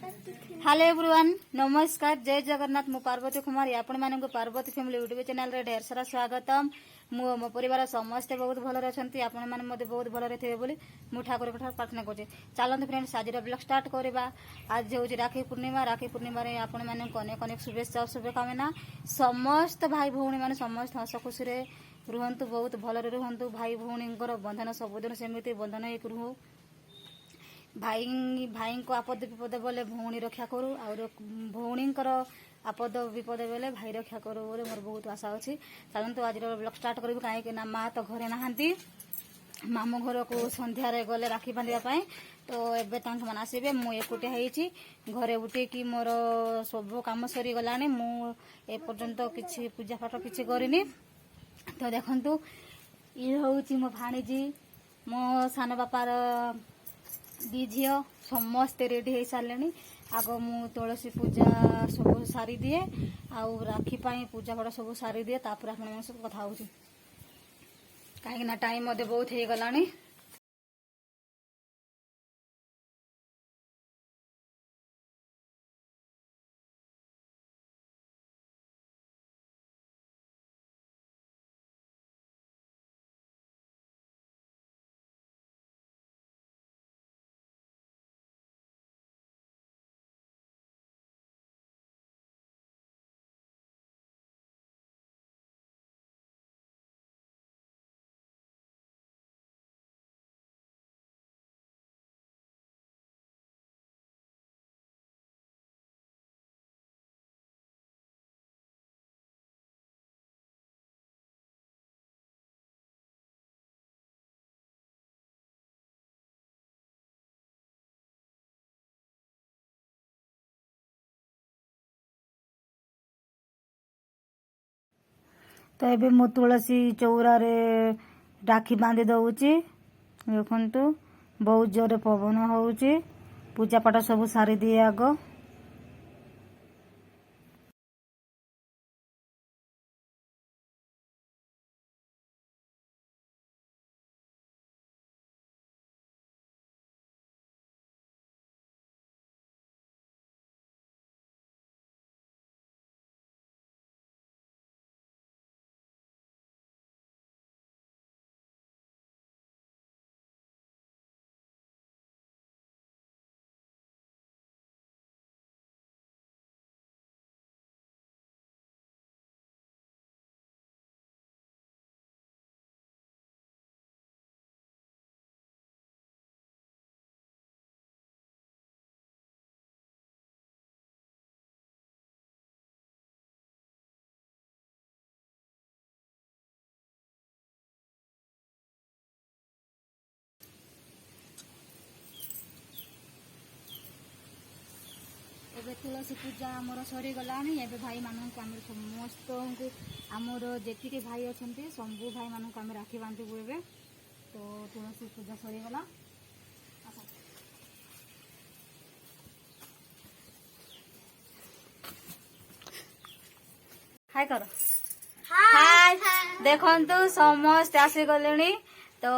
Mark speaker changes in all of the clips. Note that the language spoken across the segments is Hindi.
Speaker 1: हेलो एवरीवन, नमस्कार, जय जगन्नाथ। मु पार्वती कुमार आपण मानक पार्वती फैमिली यूट्यूब चैनल रे ढेर सारा स्वागतम। मो परिवार समस्ते बहुत भल रही, आपण मैंने बहुत भल थे बोली मु ठाकुर प्रार्थना करुचे। चलते फ्रेंड्स, आज ब्लॉग स्टार्ट करवा। आज हूँ राखी पूर्णिमा। राखी पूर्णिमा आपण मैंने अनेक अनेक शुभेच्छा और शुभकामना। समस्त भाई भौणी मैंने समस्त हस खुशी रुहतु, बहुत भलरे रुहतु। भाई भौणी बंधन सबुदिन सेमती बंधन एक रुह। भाई भाई को आपद विपद बोले भौणी रक्षा करू, और भौणी आपद विपद बोले भाई रक्षा करू बोले मोर बहुत आशा अच्छी। चलते आज ब्लॉग स्टार्ट करूँ कहीं माँ तो घरे नहांती, मामू घर को संध्यारे गले राखी बांधिया। तो एवं मैंने आसबे, मुझे एकुटिया होती घरे उठिकी मोर सब कम सरी गला। मुझपर्यंत किसी पूजा पाठ किसी करनी। तो देखु ये हूँ मो भाणीजी, मो सान बापार दी झी समस्ते रेडी हो सारे। आग मु तुलसी पूजा सब सारी दिए, आउ राखी पूजा पाठ सब सारी दिए, तापर आप सब कथा हो कहीं टाइम बहुत हो गला। तो ये मो तुलसी चौरा रे राखी बांधि दौची। देखु बहुत जोरे पवन होची। पूजा पाठ सब सारी दिए आग। एबे तुलसी पूजा आमर सरी गला। एबे भाई मानक आम समस्त को आमर जी भाई अच्छा सबू भाई मानक आम राखी बांधबू। एबे तो तुलसी पूजा सरी गला। हाय करो, हाय। देखु समस्त आसी गले। तो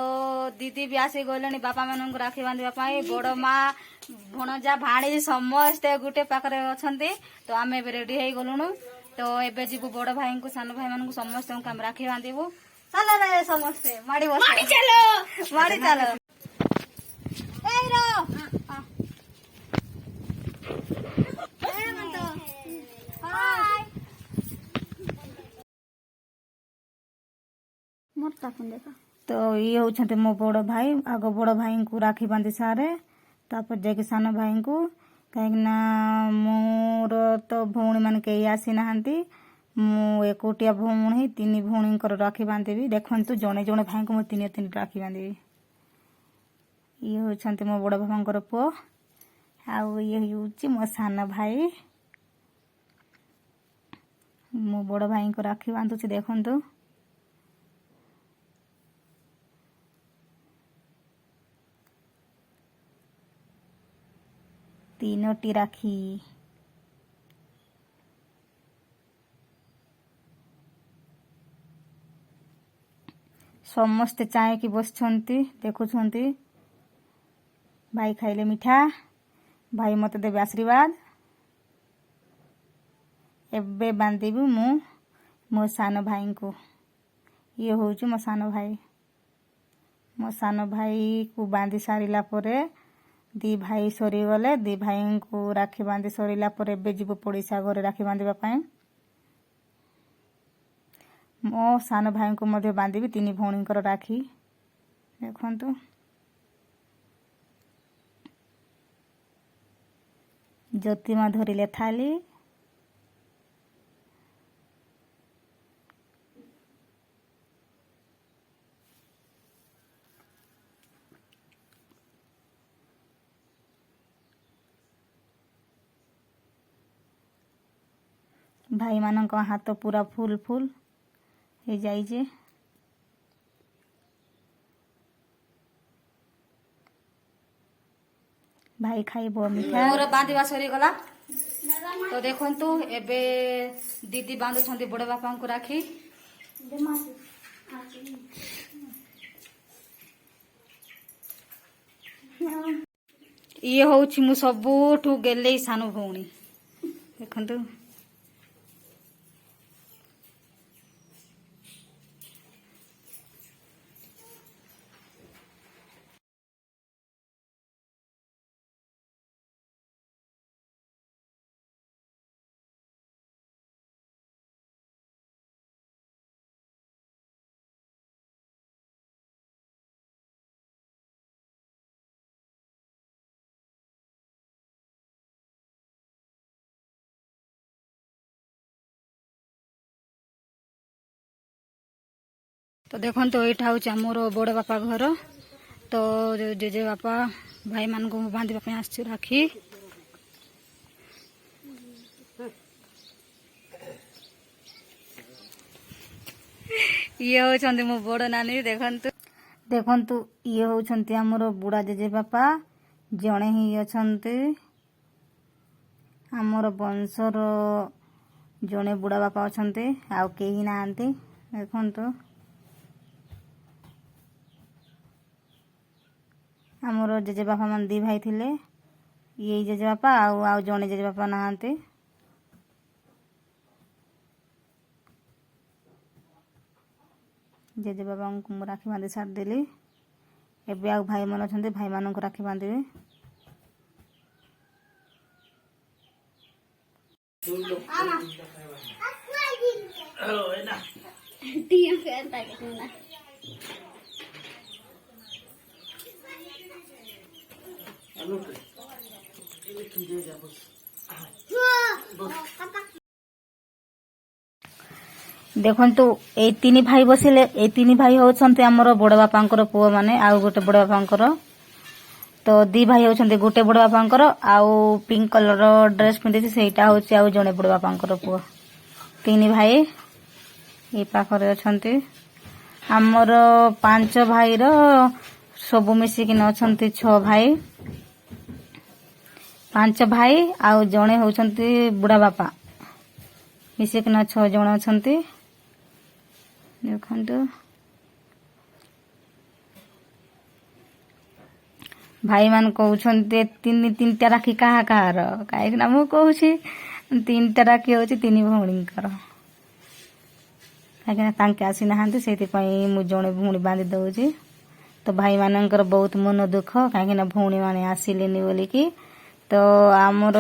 Speaker 1: दीदी भी आसी गले बापा मान राखी बांधवाई। बड़ माँ भणजा भाणी समस्ते गोटे पाखे अच्छा। तो आम ए रेडी हो गलुणु। तो एबे जीवु बड़ भाई को सान भाई मान समस्त आम राखी बांधबू। चल रे समस्ते माड़ी बस, माड़ी चलो, माड़ी चलो। तो ये होते मो बड़ भाई। आग बड़ भाई को राखी बांधि सारे, तापर जाके सान भाई को। कहीं मोर तो भौणी मान कई आसी ना, मु एकुटिया भौणी, तीन भौणी राखी बांधि। देखु जड़े जड़े भाई को तीन तीन राखी बांधि। ये होते मो बड़ बाबा पुओ, आउ ये हूँ मो सान भाई। मो बड़ भाई को राखी बांधुची। देखु तीनोटी राखी। समस्ते चाय की बस देखुं। भाई खाइले मिठा, भाई मते देवे आशीर्वाद। एबे बांधिबी मु मो सान भाई को। ये हूँ मो सान भाई। मो सान भाई को बांधि सारिला परे दी भाई सरीगले दी भाई को राखी बांधि सरिला परे एबे जीवु पड़िशा घरे राखी बांधिबा पाई। मो सान भाई को मध्य बांधिबी तीन भौणींकर राखी। देखंतु ज्योतिमा धरिले थाली। भाई मानक हाथ पूरा फुल फुल हो जाइए। भाई खाइब मिठा। मोर बांधिबा सरी गला। तो देखंतु एबे दीदी बांधुछंती बड़ बापा को राखी। ये होउछि मु सबुठु गेले सानु भौणी। देखंतु तो देखो तो यहाँ हूँ आमर बड़ बापा घर। तो जेजे बापा भाई मान को बांधवाई आस राखी। ये होचंती मो बड़ नानी। देखंतु देखंतु ये होचंती आमर बुढ़ा जेजे बापा जड़े ही अछंती। आमर वंशर जड़े बुढ़ा बापा अछंती आउ केही नांती। देखंतु आमर जेजे बापा मन दी भाई थिले। ये जेजे बापा आउ जड़े जेजे बापा नहांती। जेजे बाबा को राखी बांधि सार देली। एबे आउ भाई मन अछंती भाई मान को राखी बांधिबी। देखंतु ए तीन भाई बसिले। ए तीन भाई होचंती हमर बड़ बापांकर पुओ माने आउ गोटे बड़ बापांकर। तो दी भाई होचंती गोटे बड़ बापांकर आउ पिंक कलर ड्रेस पिंधि सेटा होची आउ जणे बड़ बापांकर पुओ। तीन भाई ए पाखरे अछंती। हमर पांच भाई रो सब मिसी कि अछंती 6 भाई। 5 भाई आउ जणे होचंती बुढ़ा बापा मिसी कि 6 जण अछंती। देखंतु भाई मान कहउछंती तीन टा राखी कहा कहार काहे ना मु कहउछि 3टा राखी होछि 3 भौणींकर। काहे ना तांके आसी नाहांती सेति पई मु जणे भौणी बांधि दउछि। तो भाई मानकर बहुत मन दुख काहे ना भौणी माने आसिलेनी बोली कि। तो आमर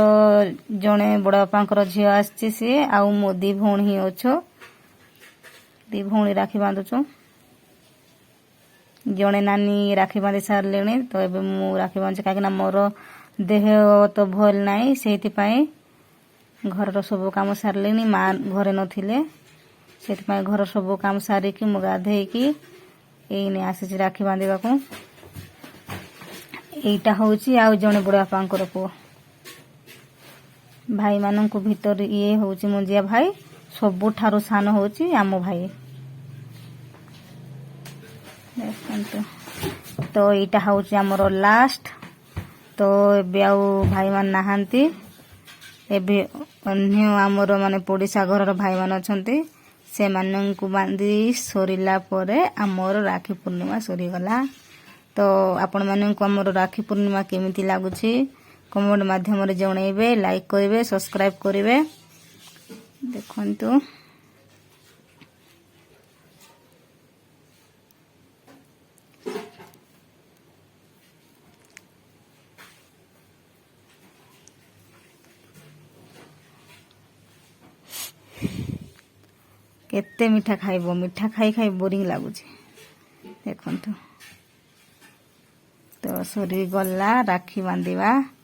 Speaker 1: जणे बड़ बापांकर झियो आछि से आउ मो दी भौणी ही अछो। दी भौणी राखी बांधुछु। जणे नानी राखी बांधि सारलेनी। तो एबे मु राखी बांधुछि काहे ना मोर देह तो भल नाही सेति पई घर सब काम सारलेनी। मां घरे नथिले सेति पई घर सब काम सारी कि मु गाधेई कि एने आसी राखी बांधिबाकू। एटा होची आउ जणे बड़ बापांकर पुओ। भाई माननकु भीतर ये होची मुंजिया भाई सबु ठारो सान होची आमो भाई। देखंतु तो एटा होची हमरो लास्ट। तो एबे आउ भाई मान नाहांती। एबे अन्य आमर माने पड़िशा घरर भाई मान अछंती से माननकु बांधी सरिला परे आमर राखी पूर्णिमा सरी गला। तो आपण माननकु आमर राखी पूर्णिमा केमिति लागुछि कमेंट माध्यम जनइबे, लाइक करेंगे, सब्सक्राइब करेंगे। देखंतु केते मीठा खाइबो, मीठा खाई खाई बोरिंग लगुच। देखंतु तो सरी गला राखी बांधिबा।